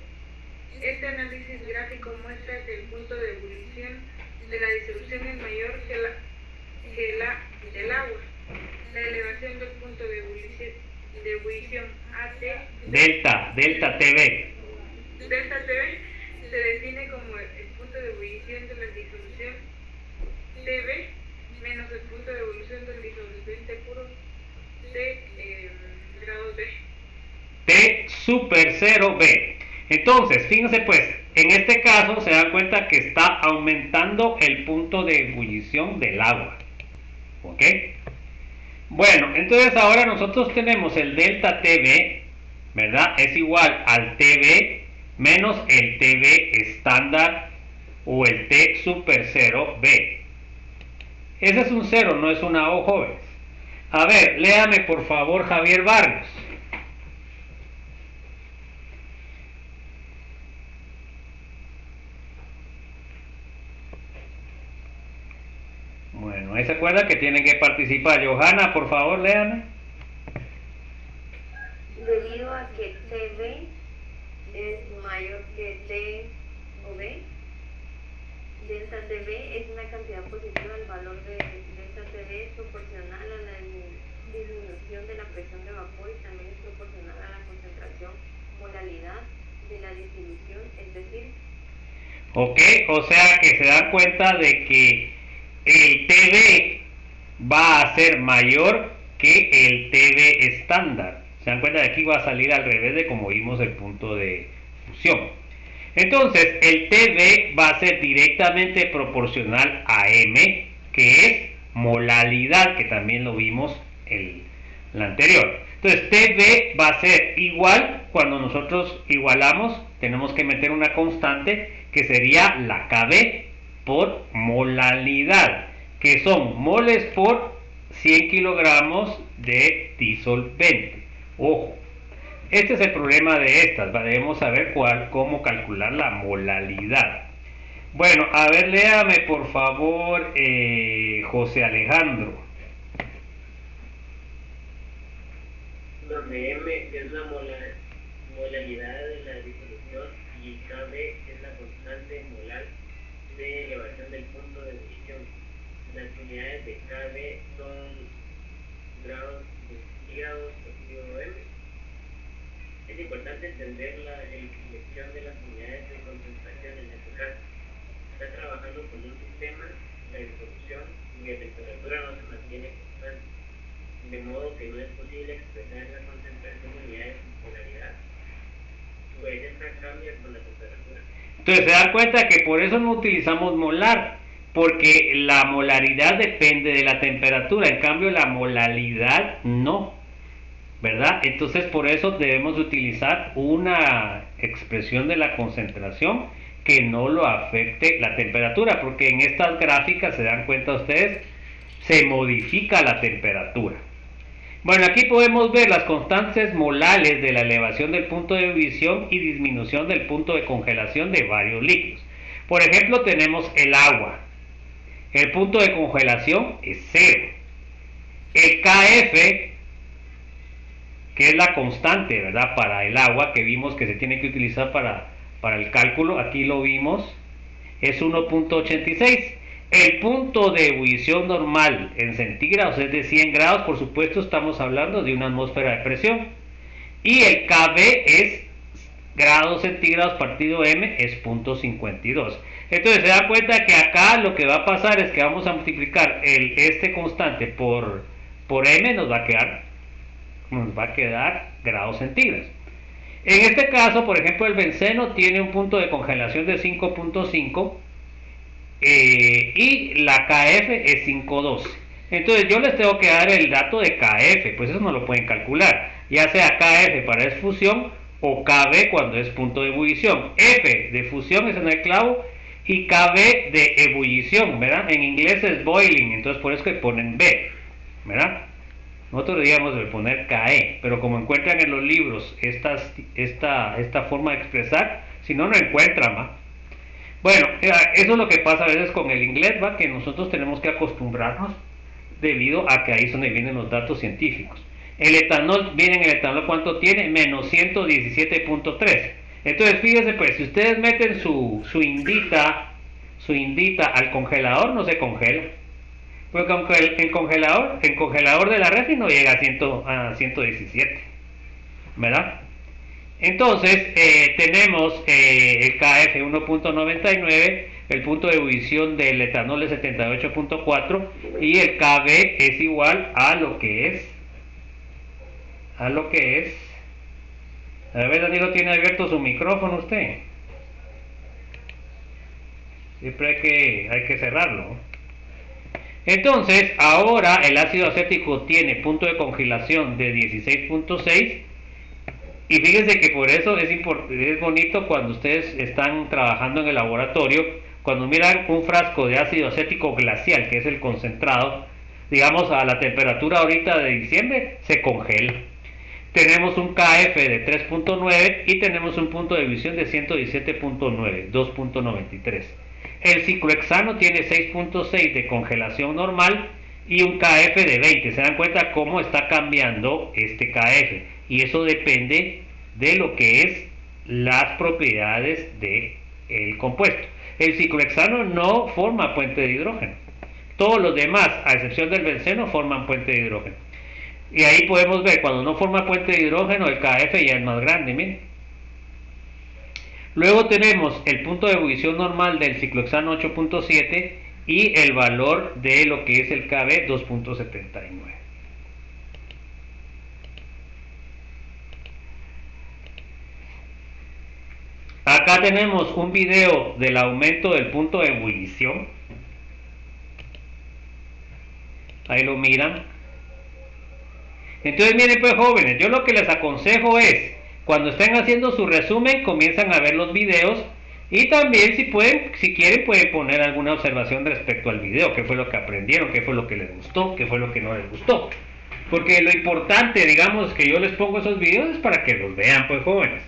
Este análisis gráfico muestra que el punto de ebullición de la disolución es mayor que la del agua. La elevación del punto de ebullición AT delta TV se define como el punto de ebullición de la disolución TV menos el punto de evolución del disolvente puro de grado B. T super 0B. Entonces, fíjense pues, en este caso se dan cuenta que está aumentando el punto de ebullición del agua. ¿Ok? Bueno, entonces ahora nosotros tenemos el delta TV, ¿verdad? Es igual al TV menos el TV estándar o el T super 0B. Ese es un 0, no es una O, jóvenes. A ver, léame por favor Javier Barrios. Bueno, ahí se acuerda que tienen que participar. Johanna, por favor, léame. Debido a que TV es mayor que T o B, delta TV es una cantidad positiva. El valor de delta TV es proporcional a la disminución de la presión de vapor y también es proporcional a la concentración molalidad de la disolución, es decir. Ok, o sea que se dan cuenta de que el TV va a ser mayor que el TV estándar. Se dan cuenta de aquí va a salir al revés de como vimos el punto de fusión. Entonces, el TB va a ser directamente proporcional a M, que es molalidad, que también lo vimos en la anterior. Entonces, TB va a ser igual, cuando nosotros igualamos, tenemos que meter una constante, que sería la KB por molalidad, que son moles por 100 kilogramos de disolvente. Ojo, este es el problema de estas, debemos saber cómo calcular la molalidad. Bueno, a ver, léame por favor, José Alejandro. Donde M es la molalidad de la disolución y KB es la constante molar de elevación del punto de ebullición. Las unidades de KB son grados centígrados por kilo M. Es importante entender la elección de las unidades de concentración en este caso. Está trabajando con un sistema, la disolución, cuya temperatura no se mantiene constante, de modo que no es posible expresar la concentración de unidades en polaridad. Su belleza cambia con la temperatura. Entonces se dan cuenta que por eso no utilizamos molar, porque la molaridad depende de la temperatura, en cambio la molalidad no, ¿verdad? Entonces por eso debemos utilizar una expresión de la concentración que no lo afecte la temperatura, porque en estas gráficas, se dan cuenta ustedes, se modifica la temperatura. Bueno, aquí podemos ver las constantes molales de la elevación del punto de ebullición y disminución del punto de congelación de varios líquidos. Por ejemplo, tenemos el agua. El punto de congelación es 0. El KF, que es la constante, ¿verdad?, para el agua, que vimos que se tiene que utilizar para el cálculo, aquí lo vimos, es 1.86. El punto de ebullición normal en centígrados es de 100 grados, por supuesto estamos hablando de una atmósfera de presión. Y el KB es grados centígrados partido M, es 0.52. Entonces se da cuenta que acá lo que va a pasar es que vamos a multiplicar este constante por M, nos va a quedar grados centígrados. En este caso, por ejemplo, el benceno tiene un punto de congelación de 5.5 y la KF es 5.12. Entonces yo les tengo que dar el dato de KF, pues eso no lo pueden calcular, ya sea KF para fusión o KB cuando es punto de ebullición. F de fusión es en el clavo y KB de ebullición, ¿verdad? En inglés es boiling, entonces por eso que ponen B, ¿verdad? Nosotros deberíamos de poner KE, pero como encuentran en los libros esta forma de expresar, si no, no encuentran, ¿va? Bueno, eso es lo que pasa a veces con el inglés, ¿va? Que nosotros tenemos que acostumbrarnos debido a que ahí es donde vienen los datos científicos. El etanol, miren el etanol cuánto tiene, menos 117.3. Entonces fíjense pues, si ustedes meten su indita al congelador, no se congela. Porque aunque el congelador de la refri no llega a 117, ¿verdad? Entonces tenemos el KF 1.99, el punto de ebullición del etanol es 78.4 y el KB es igual a lo que es. A ver, Danilo, ¿tiene abierto su micrófono usted? Siempre hay que cerrarlo. Entonces, ahora el ácido acético tiene punto de congelación de 16.6 y fíjense que por eso es bonito cuando ustedes están trabajando en el laboratorio, cuando miran un frasco de ácido acético glacial, que es el concentrado, digamos a la temperatura ahorita de diciembre, se congela. Tenemos un KF de 3.9 y tenemos un punto de ebullición de 117.9, 2.93. El ciclohexano tiene 6.6 de congelación normal y un KF de 20. Se dan cuenta cómo está cambiando este KF. Y eso depende de lo que es las propiedades del compuesto. El ciclohexano no forma puente de hidrógeno. Todos los demás, a excepción del benceno, forman puente de hidrógeno. Y ahí podemos ver, cuando no forma puente de hidrógeno, el KF ya es más grande, miren. Luego tenemos el punto de ebullición normal del ciclohexano 8.7 y el valor de lo que es el KB 2.79. Acá tenemos un video del aumento del punto de ebullición. Ahí lo miran. Entonces miren pues jóvenes, yo lo que les aconsejo es, cuando estén haciendo su resumen, comienzan a ver los videos y también si quieren pueden poner alguna observación respecto al video, qué fue lo que aprendieron, qué fue lo que les gustó, qué fue lo que no les gustó. Porque lo importante, digamos, que yo les pongo esos videos es para que los vean pues jóvenes,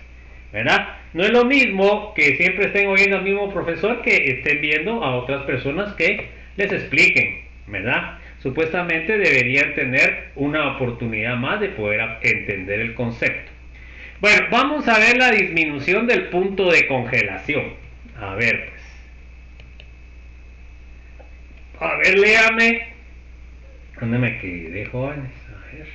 ¿verdad? No es lo mismo que siempre estén oyendo al mismo profesor que estén viendo a otras personas que les expliquen, ¿verdad? Supuestamente deberían tener una oportunidad más de poder entender el concepto. Bueno, vamos a ver la disminución del punto de congelación. A ver, pues. A ver, léame. ¿Dónde me quedé, jóvenes? A ver.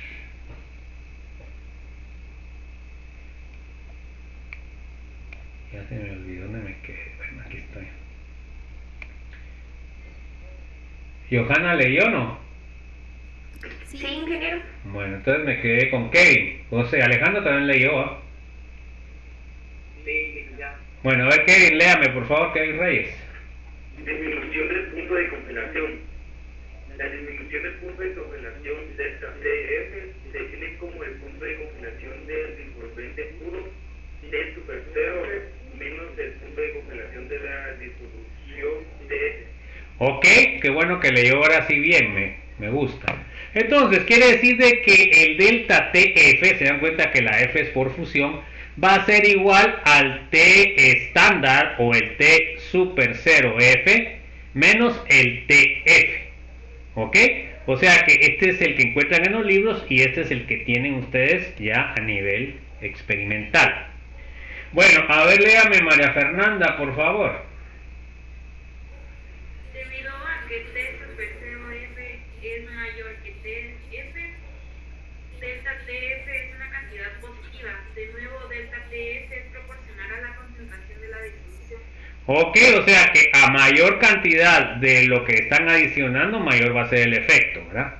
Ya se me olvidó dónde me quedé. Bueno, aquí estoy. ¿Johanna leyó o no? Sí, ingeniero. Bueno, entonces me quedé con Kevin. José, Alejandro también leyó, ¿ah? Sí, ya. Bueno, a ver, Kevin, léame, por favor, Kevin Reyes. Disminución del punto de congelación. La disminución del punto de congelación delta TF se define como el punto de congelación del disolvente puro T super 0 menos el punto de congelación de la disolución TF. Ok, qué bueno que leyó ahora sí bien, me gusta. Entonces, quiere decir de que el delta TF, se dan cuenta que la F es por fusión, va a ser igual al T estándar o el T super 0F menos el TF. ¿Ok? O sea que este es el que encuentran en los libros y este es el que tienen ustedes ya a nivel experimental. Bueno, a ver, léame María Fernanda, por favor. Debido a que T super 0F es mayor que TF, delta TF es una cantidad positiva. De nuevo, delta TF es proporcional a la concentración de la disolución. Ok, o sea que a mayor cantidad de lo que están adicionando, mayor va a ser el efecto, ¿verdad?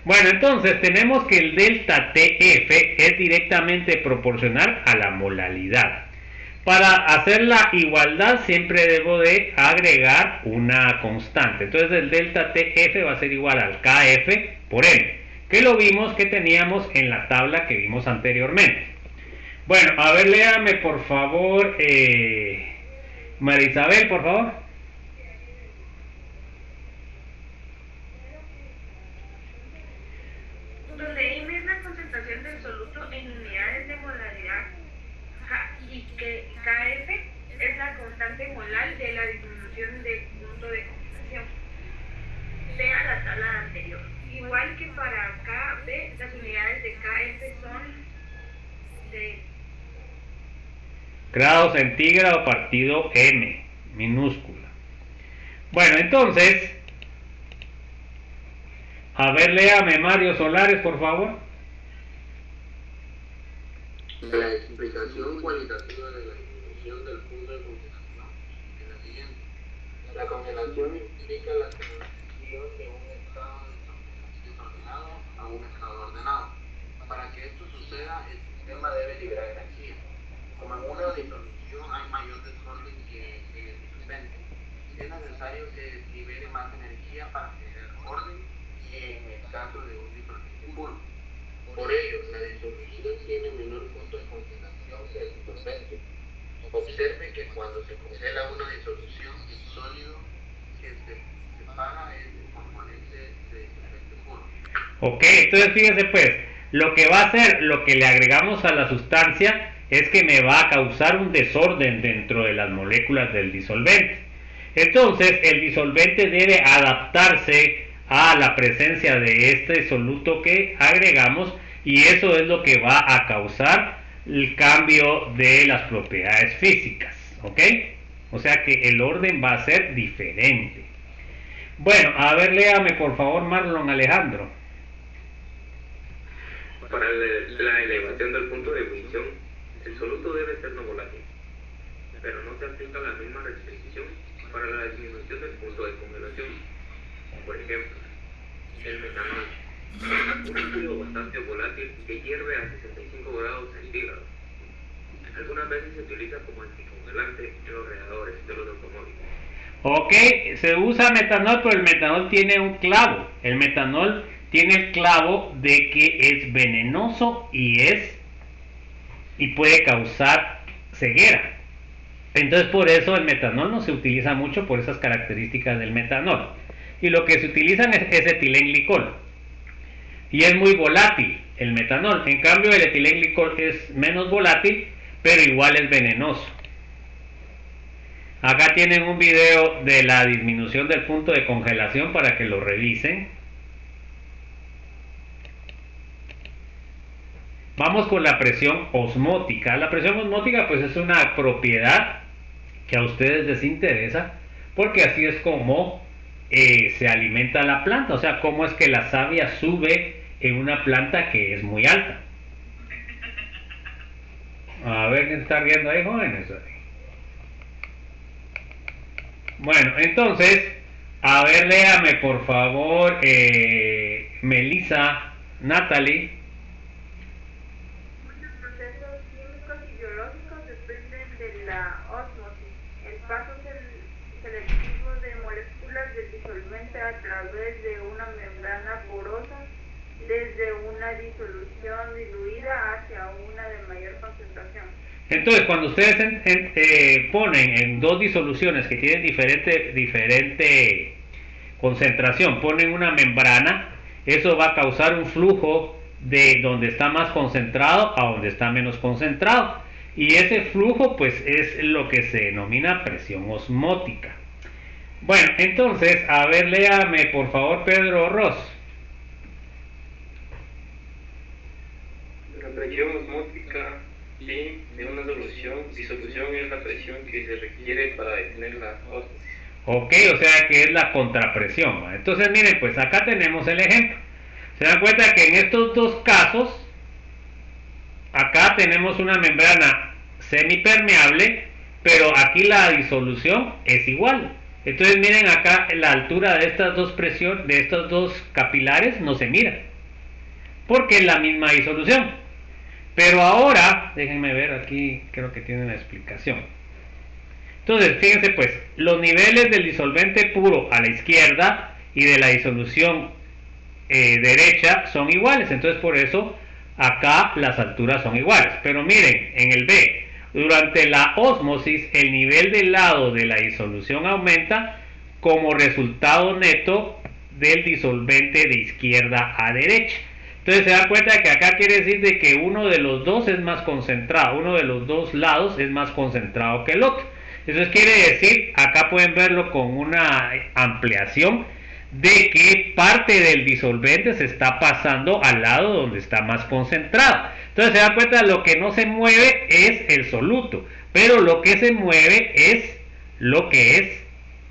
Bueno, entonces tenemos que el delta TF es directamente proporcional a la molalidad. Para hacer la igualdad siempre debo de agregar una constante. Entonces el delta TF va a ser igual al KF por M, que lo vimos que teníamos en la tabla que vimos anteriormente. Bueno, a ver, léame por favor, María Isabel, por favor. Donde M es la concentración del soluto en unidades de molaridad y que KF es la constante molar de la disminución del punto de congelación. Vea la tabla anterior. Igual que para KB, las unidades de KF son de grado centígrado partido M, minúscula. Bueno, entonces, a ver, léame Mario Solares, por favor. La explicación cualitativa de la disminución del punto de congelación es la siguiente. La congelación implica la transición de un estado desordenado a un estado ordenado. Para que esto suceda, el sistema debe liberar energía. Como en una disolución hay mayor desorden que en el disolvente, es necesario que libere más energía para tener orden que en el caso de un disolvente puro. Por ello, la disolución tiene menor punto de congelación que el disolvente. Observe que cuando se congela una disolución, el sólido que se separa es el componente de disolvente puro. Ok, entonces fíjese pues, lo que va a hacer, lo que le agregamos a la sustancia es que me va a causar un desorden dentro de las moléculas del disolvente. Entonces el disolvente debe adaptarse a la presencia de este soluto que agregamos y eso es lo que va a causar el cambio de las propiedades físicas, ¿ok? O sea que el orden va a ser diferente. Bueno, a ver, léame por favor Marlon Alejandro. Para la elevación del punto de ebullición, el soluto debe ser no volátil, pero no se aplica la misma restricción para la disminución del punto de congelación. Por ejemplo, el metanol, un líquido bastante volátil que hierve a 65 grados centígrados. Algunas veces se utiliza como anticongelante en los radiadores de los automóviles. Ok, se usa metanol, pero el metanol tiene un clavo. El metanol tiene el clavo de que es venenoso y puede causar ceguera. Entonces por eso el metanol no se utiliza mucho por esas características del metanol. Y lo que se utiliza es etilenglicol. Y es muy volátil el metanol. En cambio el etilenglicol es menos volátil, pero igual es venenoso. Acá tienen un video de la disminución del punto de congelación para que lo revisen. Vamos con la presión osmótica. La presión osmótica pues es una propiedad que a ustedes les interesa, porque así es como se alimenta la planta, o sea, cómo es que la savia sube en una planta que es muy alta. A ver, ¿quién está riendo ahí, jóvenes? Bueno, entonces, a ver, léame por favor, Melissa, Natalie. Muchos procesos químicos y biológicos dependen de la ósmosis, el paso selectivo de moléculas del disolvente a través de una membrana porosa desde una disolución diluida hacia una de mayor concentración. Entonces, cuando ustedes ponen en dos disoluciones que tienen diferente concentración, ponen una membrana, eso va a causar un flujo de donde está más concentrado a donde está menos concentrado. Y ese flujo pues es lo que se denomina presión osmótica. Bueno, entonces, a ver, léame por favor Pedro Ross. La presión osmótica de una disolución es la presión que se requiere para detener la ósmosis. Ok, o sea que es la contrapresión, ¿va? Entonces miren, pues acá tenemos el ejemplo. Se dan cuenta que en estos dos casos, acá tenemos una membrana semipermeable, pero aquí la disolución es igual. Entonces miren acá la altura de estas dos presiones, de estos dos capilares no se mira, porque es la misma disolución. Pero ahora, déjenme ver aquí, creo que tiene la explicación. Entonces, fíjense pues, los niveles del disolvente puro a la izquierda y de la disolución derecha son iguales. Entonces, por eso, acá las alturas son iguales. Pero miren, en el B, durante la ósmosis, el nivel del lado de la disolución aumenta como resultado neto del disolvente de izquierda a derecha. Entonces se da cuenta de que acá quiere decir de que uno de los dos es más concentrado, uno de los dos lados es más concentrado que el otro. Entonces quiere decir, acá pueden verlo con una ampliación, de que parte del disolvente se está pasando al lado donde está más concentrado. Entonces se da cuenta de lo que no se mueve es el soluto, pero lo que se mueve es lo que es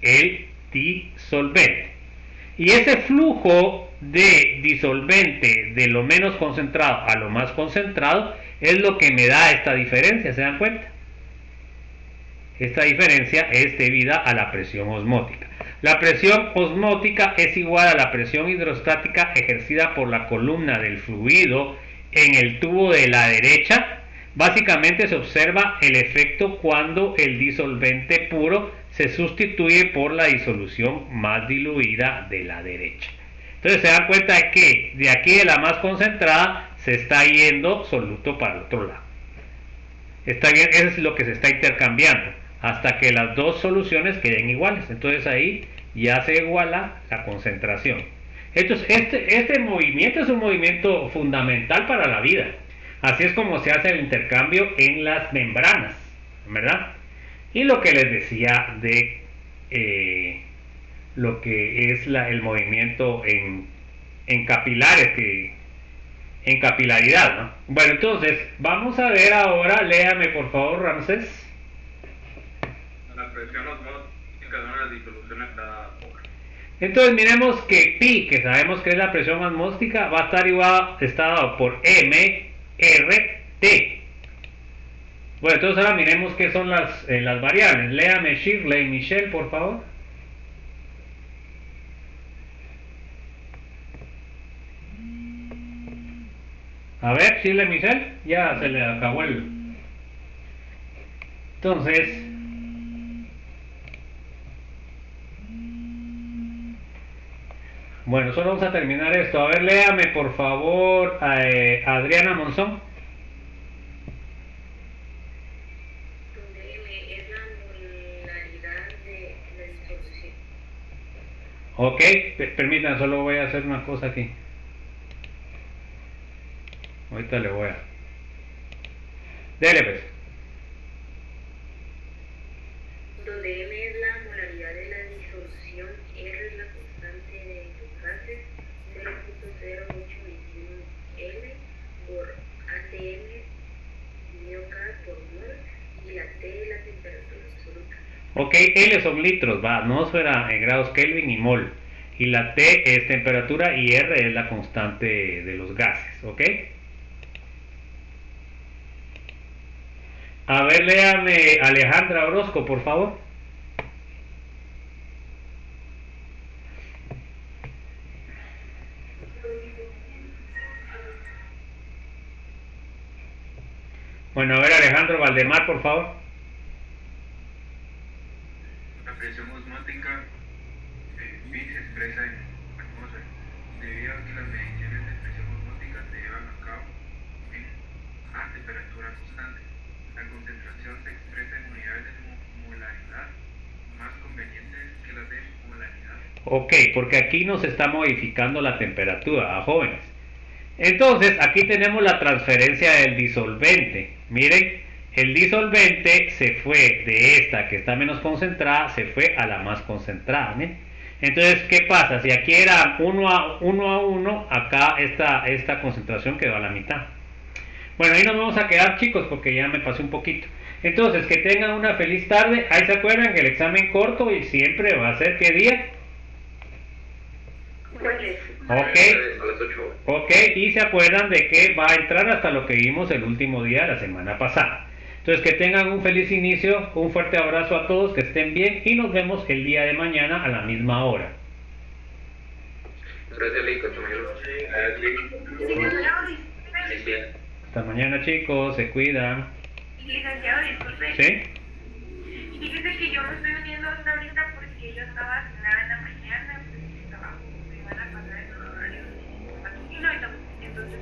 el disolvente. Y ese flujo de disolvente de lo menos concentrado a lo más concentrado es lo que me da esta diferencia, ¿se dan cuenta? Esta diferencia es debida a la presión osmótica. La presión osmótica es igual a la presión hidrostática ejercida por la columna del fluido en el tubo de la derecha. Básicamente se observa el efecto cuando el disolvente puro se sustituye por la disolución más diluida de la derecha. Entonces se dan cuenta de que de aquí de la más concentrada se está yendo soluto para el otro lado. Eso es lo que se está intercambiando hasta que las dos soluciones queden iguales. Entonces ahí ya se iguala la concentración. Entonces este movimiento es un movimiento fundamental para la vida. Así es como se hace el intercambio en las membranas, ¿verdad? Y lo que les decía de lo que es el movimiento en capilares, en capilaridad, ¿no? Bueno, entonces vamos a ver ahora, léame por favor Ramsés. La presión osmótica de una disolución está poca. Entonces miremos que pi, que sabemos que es la presión osmótica, va a estar igual, está dado por mRT. Bueno, entonces ahora miremos qué son las variables. Léame Shirley Michelle, por favor. A ver, Shirley Michelle, ya se le acabó Entonces, bueno, solo vamos a terminar esto. A ver, léame por favor a Adriana Monzón. Donde M es la molaridad de la disolución. Ok, permítanme, solo voy a hacer una cosa aquí. Ahorita le voy a... Dele pues. Donde M es la molaridad de la disolución, R es la constante de los gases, 0.0821 L por ATM dividido K por mol, y la T es la temperatura absoluta. Ok, L son litros, va, atmósfera en grados Kelvin y mol. Y la T es temperatura y R es la constante de los gases, ¿ok? A ver, léame Alejandra Orozco, por favor. Bueno, a ver, Alejandro Valdemar, por favor. La presión osmótica P se expresa en atmósfera, debido a que las mediciones de presión osmótica se llevan a cabo a temperatura constante. La concentración se expresa en unidades de molaridad, más convenientes que las de molaridad. Ok, porque aquí nos está modificando la temperatura, jóvenes. Entonces, aquí tenemos la transferencia del disolvente. Miren, el disolvente se fue de esta que está menos concentrada, se fue a la más concentrada, ¿eh? Entonces, ¿qué pasa? Si aquí era 1 a 1, acá esta concentración quedó a la mitad. Bueno, ahí nos vamos a quedar, chicos, porque ya me pasé un poquito. Entonces, que tengan una feliz tarde. Ahí se acuerdan que el examen corto y siempre va a ser ¿qué día? Ok, y se acuerdan de que va a entrar hasta lo que vimos el último día de la semana pasada. Entonces, que tengan un feliz inicio, un fuerte abrazo a todos, que estén bien y nos vemos el día de mañana a la misma hora. Gracias, Lico. Hasta mañana, chicos, se cuidan. Licenciado, disculpe. ¿Sí? Fíjese que yo me estoy uniendo hasta ahorita porque yo estaba cenada en la mañana, pues el trabajo me van a pasar en el horario matutino y entonces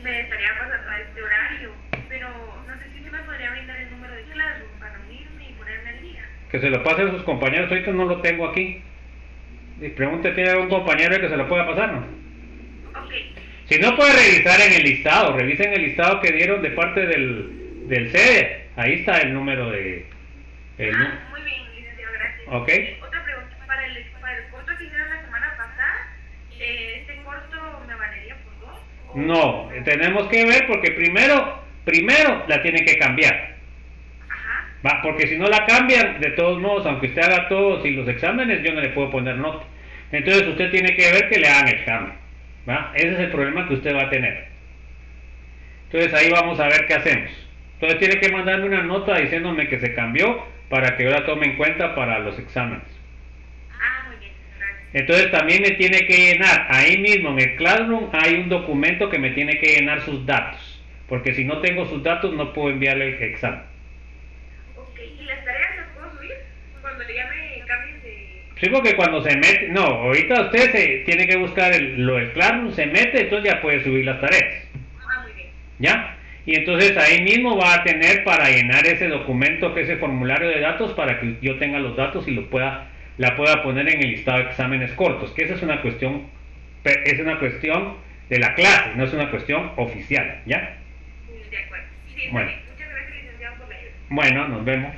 me estaría pasando a este horario, pero no sé si usted me podría brindar el número de Classroom para unirme y ponerme al día. Que se lo pasen a sus compañeros, ahorita no lo tengo aquí. Y pregunte, ¿tiene algún compañero que se lo pueda pasar, no? Ok. Si no, puede revisar en el listado, revisen el listado que dieron de parte del sede. Ahí está el número de... Muy bien, licenciado, gracias. Ok. Otra pregunta, para el corto que hicieron la semana pasada, ¿este corto me valería por 2? No, tenemos que ver porque primero la tienen que cambiar. Ajá. Va, porque si no la cambian, de todos modos, aunque usted haga todos y los exámenes, yo no le puedo poner nota. Entonces usted tiene que ver que le hagan el cambio. ¿Va? Ese es el problema que usted va a tener. Entonces ahí vamos a ver qué hacemos. Entonces tiene que mandarme una nota diciéndome que se cambió para que yo la tome en cuenta para los exámenes. Muy bien, gracias. Entonces también me tiene que llenar, ahí mismo en el Classroom hay un documento que me tiene que llenar sus datos, porque si no tengo sus datos no puedo enviarle el examen. Ok, ¿y las tareas las puedo subir cuando ya me cambien de...? Sí, porque cuando se mete, no, ahorita usted se tiene que buscar lo del Classroom, se mete, entonces ya puede subir las tareas. Muy bien. ¿Ya? Y entonces ahí mismo va a tener para llenar ese documento, que es ese formulario de datos, para que yo tenga los datos y la pueda poner en el listado de exámenes cortos, que esa es una cuestión de la clase, no es una cuestión oficial, ¿ya? De acuerdo. Sí, bueno. Muchas gracias, licenciado, por la ayuda. Bueno, nos vemos.